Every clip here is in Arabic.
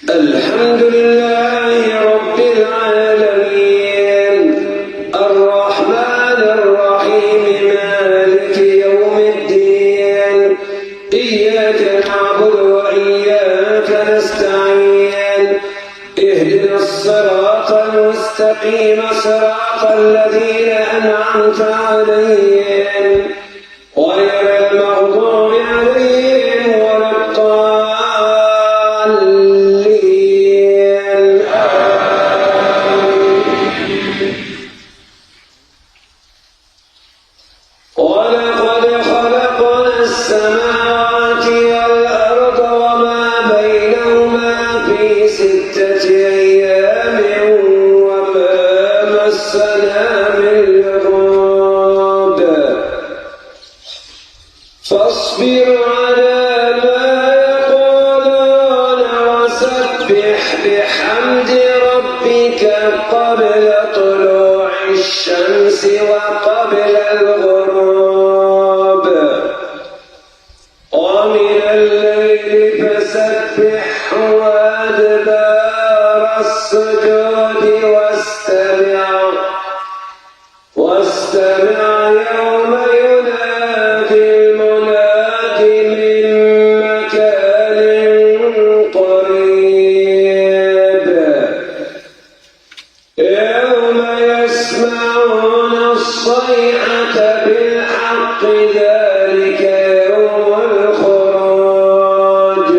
الحمد لله رب العالمين الرحمن الرحيم مالك يوم الدين إياك نعبد وإياك نستعين اهدنا الصراط المستقيم صراط الذين أنعمت عليهم غير المغضوب عليهم ولا الضالين ولقد خلقنا السماوات والأرض وما بينهما في 6 أيام وما مسنا من لغوب فاصبر على ما يقولون وسبح بحمد ربك قبل طلوع الشمس وقبل الغروب ومن الليل فسبحه وأدبار السجود واستمع يوم ينادي المناد من مكان قريب يوم يسمعون الصيحة بالحق ذلك يوم الخروج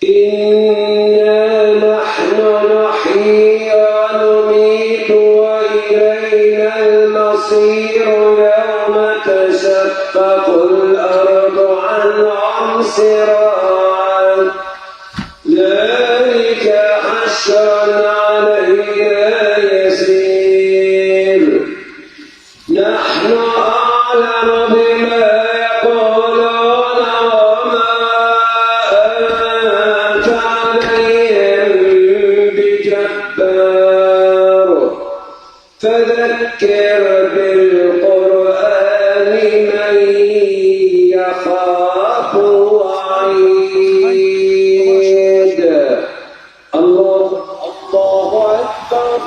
إنا نحن نحيي ونميت وإلينا المصير يوم تشقق الأرض عنهم سراعا ذلك حشر علينا يسير نحن أعلم بما يقولون وما أنت عليهم بجبار فذكر بالقرآن من يخاف وعيد الله أكبر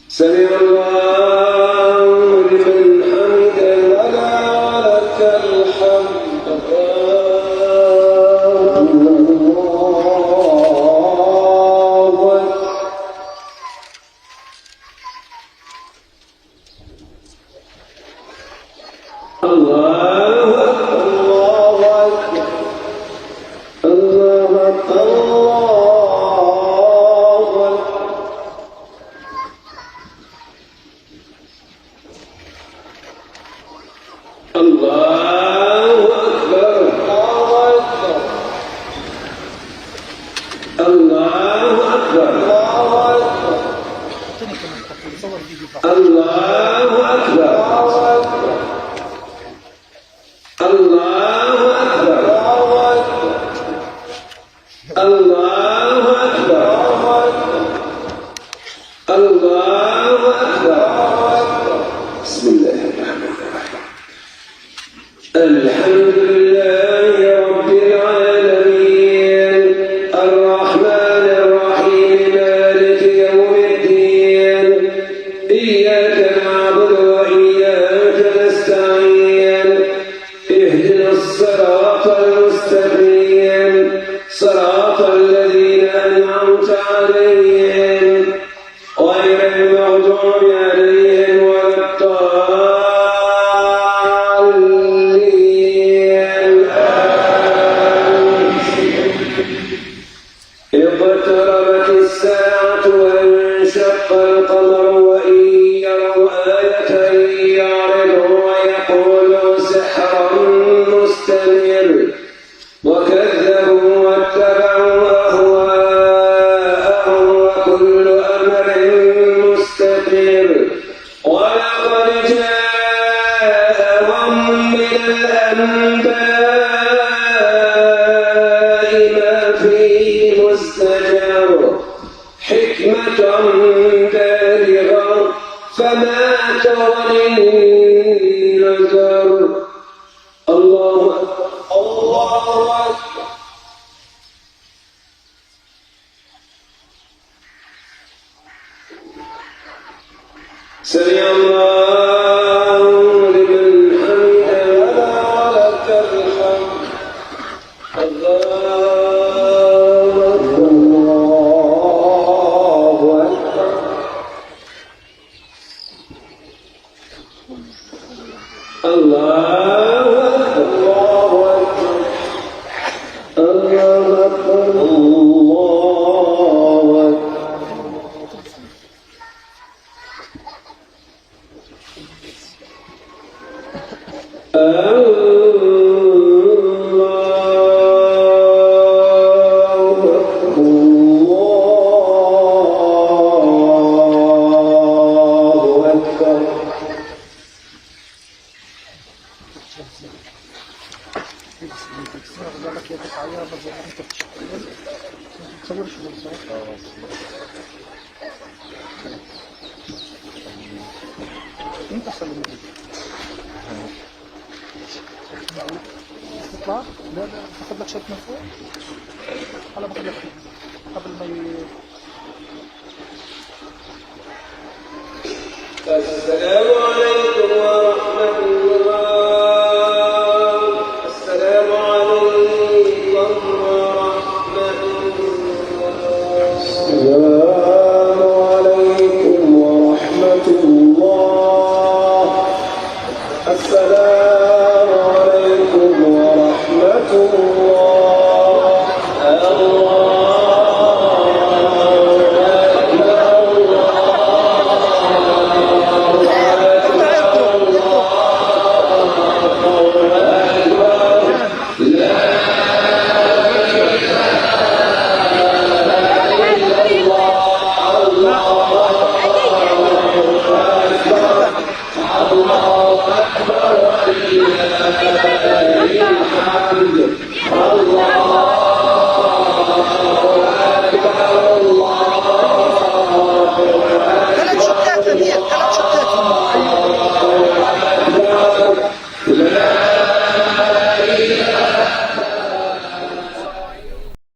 سمع الله لمن حمده لنا ولك الحمد الله أكبر الله أكبر الله أكبر الله أكبر الله أكبر الله أكبر الله أكبر الله أكبر بسم الله الرحمن الرحيم الحمد لله رب العالمين الرحمن الرحيم مالك يوم الدين إياك نعبد وإياك نستعين اهدنا الصراط المستقيم صراط الذين أنعمت عليهم غير المغضوب عليهم ولا الضالين اقتربت الساعة وانشق القمر وإن يروا آية يعرضوا ويقولوا سحر مستمر وكذبوا واتبعوا أهواءهم وكل أمر مستقر ولقد جاءهم من الأنباء ما فيه مزدجر حكمة بالغة فما تغني النذر الله أكبر واخد بالك، يدك عيارة زي ما انت بتشتغل، ما تصورش بالصوت. انت احسن مني. تطلع؟ لا تاخد لك شوط من فوق. هلا باخد لك قبل ما السلام